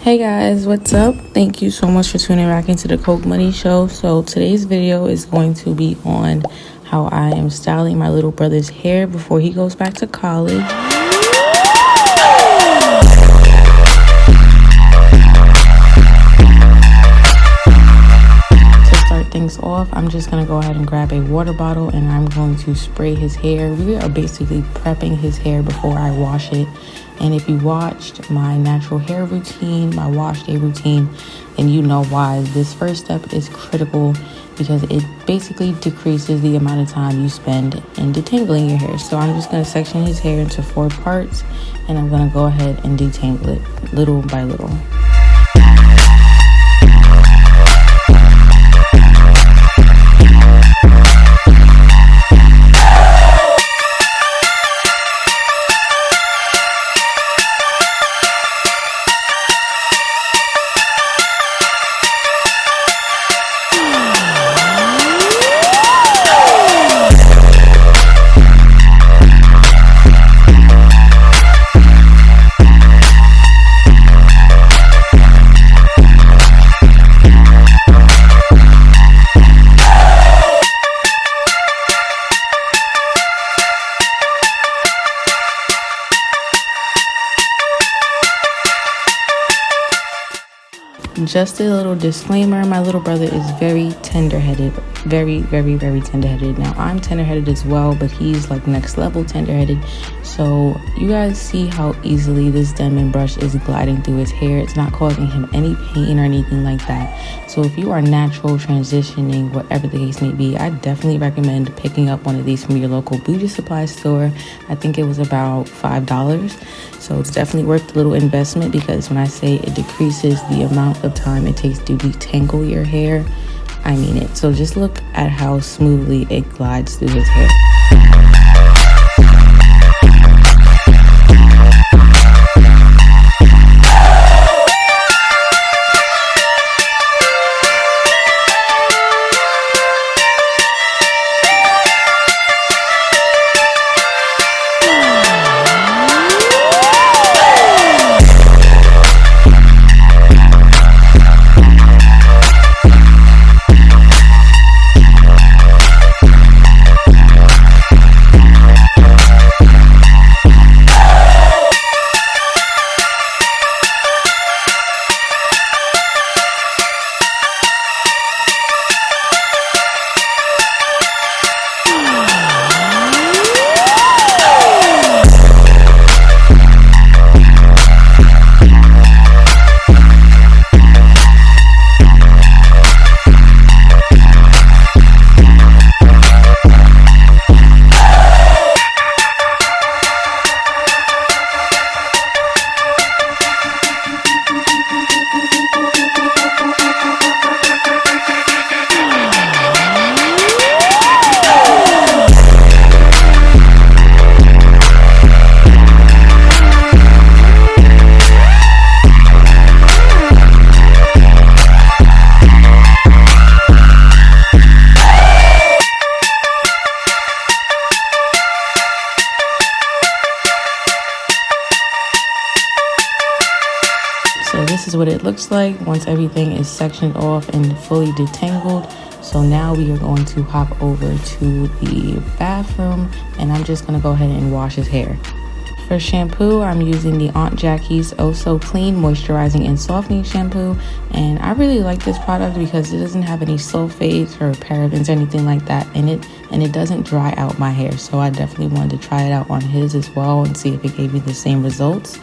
Hey guys, what's up? Thank you so much for tuning back into the Coke Money Show. So today's video is going to be on how I am styling my little brother's hair before he goes back to college. To start things off, I'm just going to go ahead and grab a water bottle and I'm going to spray his hair. We are basically prepping his hair before I wash it. And if you watched my natural hair routine, my wash day routine, then you know why this first step is critical, because it basically decreases the amount of time you spend in detangling your hair. So I'm just going to section his hair into 4 parts and I'm going to go ahead and detangle it little by little. Just a little disclaimer, my little brother is very tender-headed, very tender-headed. Now I'm tender-headed as well, but he's like next level tender-headed. So you guys see how easily this Denman brush is gliding through his hair. It's not causing him any pain or anything like that. So if you are natural, transitioning, whatever the case may be, I definitely recommend picking up one of these from your local beauty supply store. I think it was about $5. So it's definitely worth the little investment, because when I say it decreases the amount of time it takes to detangle your hair, I mean it. So just look at how smoothly it glides through his hair. This is what it looks like once everything is sectioned off and fully detangled. So now we are going to hop over to the bathroom and I'm just going to go ahead and wash his hair. For shampoo, I'm using the Aunt Jackie's Oh So Clean Moisturizing and Softening Shampoo. And I really like this product because it doesn't have any sulfates or parabens or anything like that in it. And it doesn't dry out my hair. So I definitely wanted to try it out on his as well and see if it gave me the same results.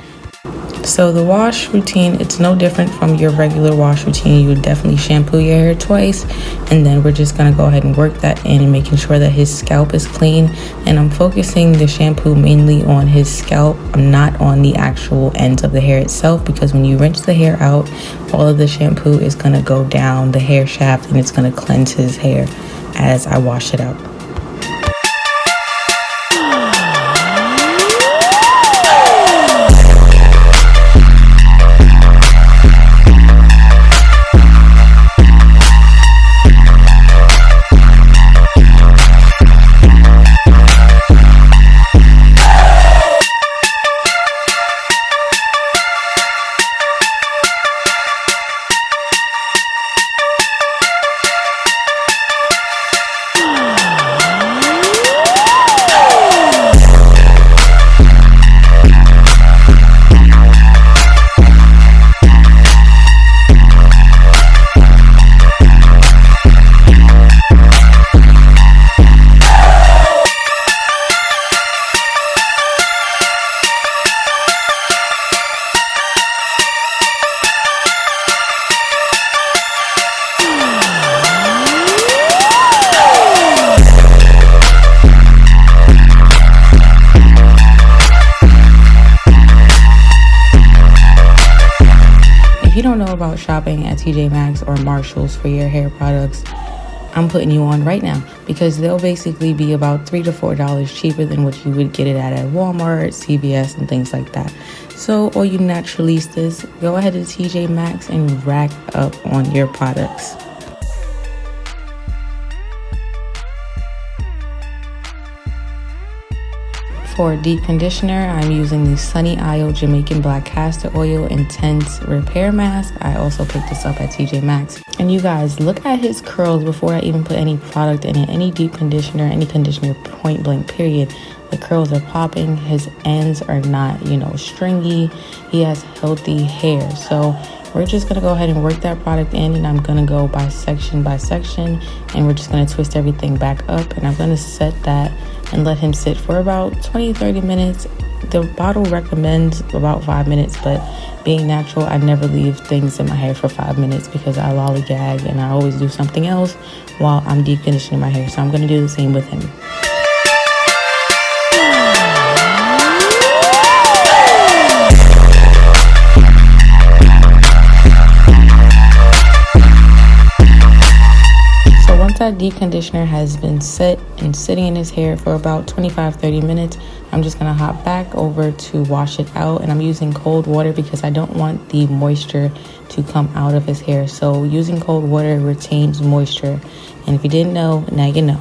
So the wash routine, it's no different from your regular wash routine. You would definitely shampoo your hair twice, and then we're just going to go ahead and work that in and making sure that his scalp is clean. And I'm focusing the shampoo mainly on his scalp. I'm not on the actual ends of the hair itself, because when you rinse the hair out, all of the shampoo is going to go down the hair shaft and it's going to cleanse his hair as I wash it out. If you don't know about shopping at TJ Maxx or Marshalls for your hair products, I'm putting you on right now, because they'll basically be about $3 to $4 cheaper than what you would get it at Walmart, CVS, and things like that. So all you naturalistas, go ahead to TJ Maxx and rack up on your products. For deep conditioner, I'm using the Sunny Isle Jamaican Black Castor Oil Intense Repair Mask. I also picked this up at TJ Maxx. And you guys, look at his curls before I even put any product in it. Any deep conditioner, any conditioner, point blank, period. The curls are popping. His ends are not, stringy. He has healthy hair. So we're just going to go ahead and work that product in, and I'm going to go by section, and we're just going to twist everything back up, and I'm going to set that and let him sit for about 20-30 minutes. The bottle recommends about 5 minutes, but being natural, I never leave things in my hair for 5 minutes because I lollygag and I always do something else while I'm deep conditioning my hair. So I'm going to do the same with him. That deep conditioner has been set and sitting in his hair for about 25-30 minutes. I'm just going to hop back over to wash it out, and I'm using cold water because I don't want the moisture to come out of his hair. So using cold water retains moisture, and if you didn't know, now you know.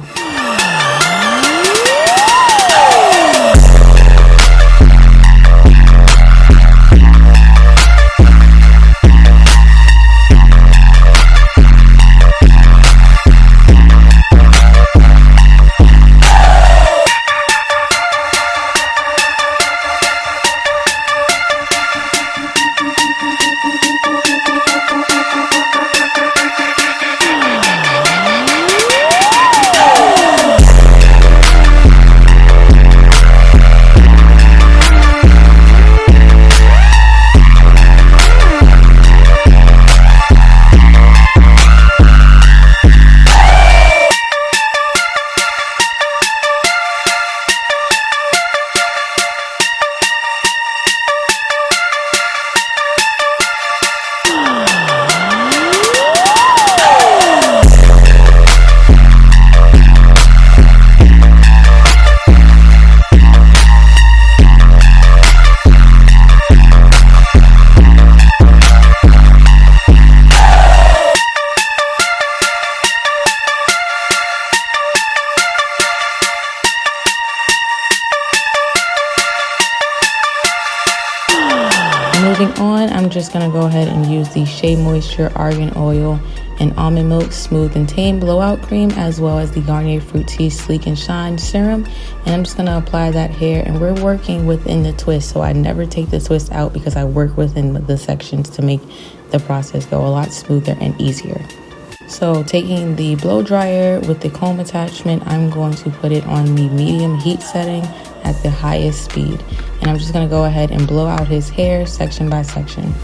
Moving on, I'm just going to go ahead and use the Shea Moisture Argan Oil and Almond Milk Smooth and Tame Blowout Cream, as well as the Garnier Fructis Sleek and Shine Serum. And I'm just going to apply that here, and we're working within the twist. So I never take the twist out because I work within the sections to make the process go a lot smoother and easier. So taking the blow dryer with the comb attachment, I'm going to put it on the medium heat setting at the highest speed. And I'm just going to go ahead and blow out his hair section by section.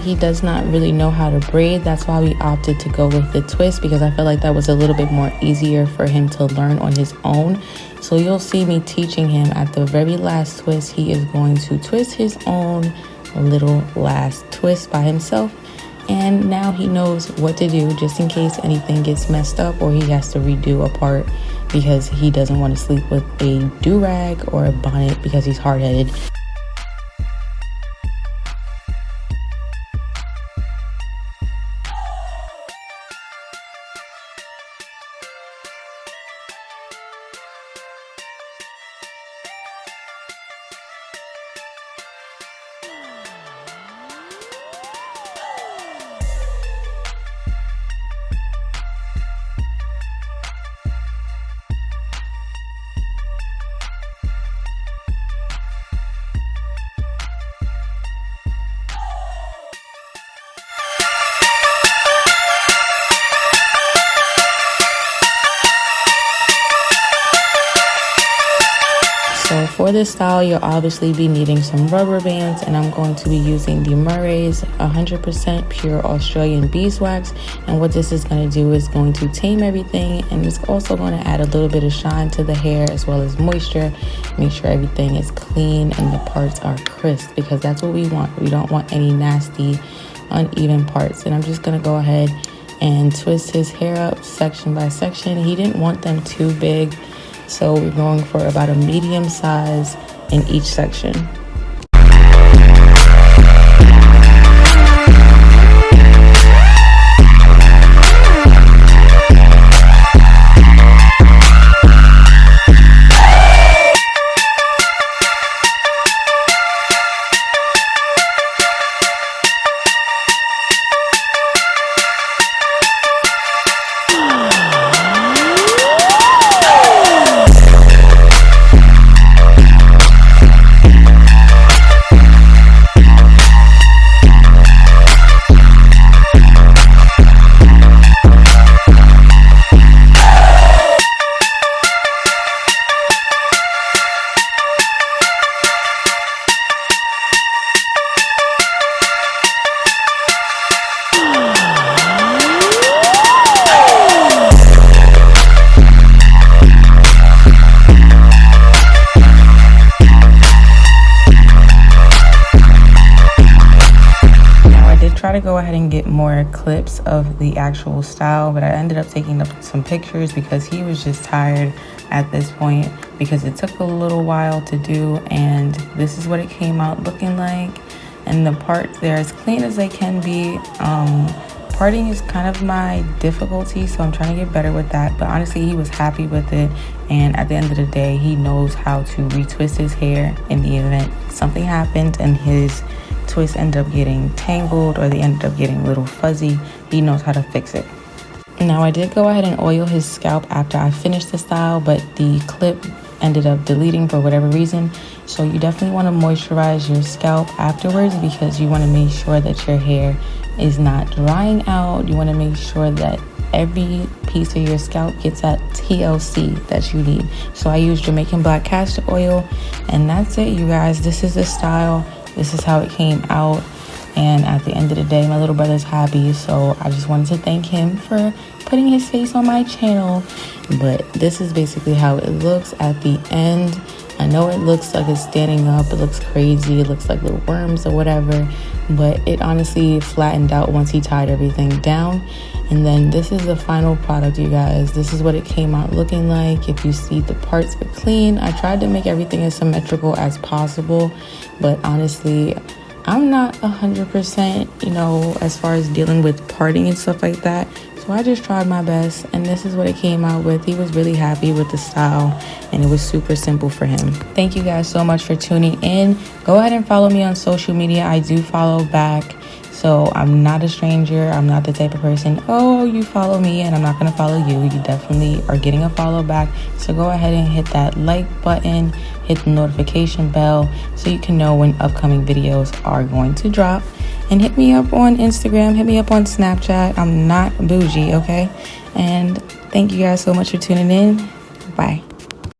he does not really know how to braid. That's why we opted to go with the twist, because I feel like that was a little bit more easier for him to learn on his own. So you'll see me teaching him at the very last twist. He is going to twist his own little last twist by himself. And now he knows what to do just in case anything gets messed up or he has to redo a part because he doesn't want to sleep with a do-rag or a bonnet because he's hard-headed. So for this style, you'll obviously be needing some rubber bands, and I'm going to be using the Murray's 100% pure Australian beeswax. And what this is going to do is going to tame everything, and it's also going to add a little bit of shine to the hair as well as moisture. Make sure everything is clean and the parts are crisp, because that's what we want. We don't want any nasty, uneven parts. And I'm just going to go ahead and twist his hair up section by section. He didn't want them too big, so we're going for about a medium size in each section. To go ahead and get more clips of the actual style, but I ended up taking up some pictures because he was just tired at this point, because it took a little while to do, and this is what it came out looking like. And the parts, they're as clean as they can be. Parting is kind of my difficulty, so I'm trying to get better with that, but honestly he was happy with it. And at the end of the day, he knows how to retwist his hair in the event something happened and his twists end up getting tangled or they end up getting a little fuzzy. He knows how to fix it. Now I did go ahead and oil his scalp after I finished the style, but the clip ended up deleting for whatever reason. So you definitely want to moisturize your scalp afterwards, because you want to make sure that your hair is not drying out. You want to make sure that every piece of your scalp gets that TLC that you need. So I use Jamaican black castor oil, and that's it, you guys. This is the style. This is how it came out, and at the end of the day, my little brother's happy, so I just wanted to thank him for putting his face on my channel. But this is basically how it looks at the end. I know it looks like it's standing up, it looks crazy, it looks like little worms or whatever, but it honestly flattened out once he tied everything down. And then this is the final product, you guys. This is what it came out looking like. If you see, the parts are clean. I tried to make everything as symmetrical as possible, but honestly, I'm not 100%, you know, as far as dealing with parting and stuff like that. So I just tried my best, and this is what it came out with. He was really happy with the style, and it was super simple for him. Thank you guys so much for tuning in. Go ahead and follow me on social media. I do follow back. So I'm not a stranger. I'm not the type of person, oh, you follow me and I'm not going to follow you. You definitely are getting a follow back. So go ahead and hit that like button, hit the notification bell so you can know when upcoming videos are going to drop. And hit me up on Instagram, hit me up on Snapchat. I'm not bougie, okay? And thank you guys so much for tuning in. Bye.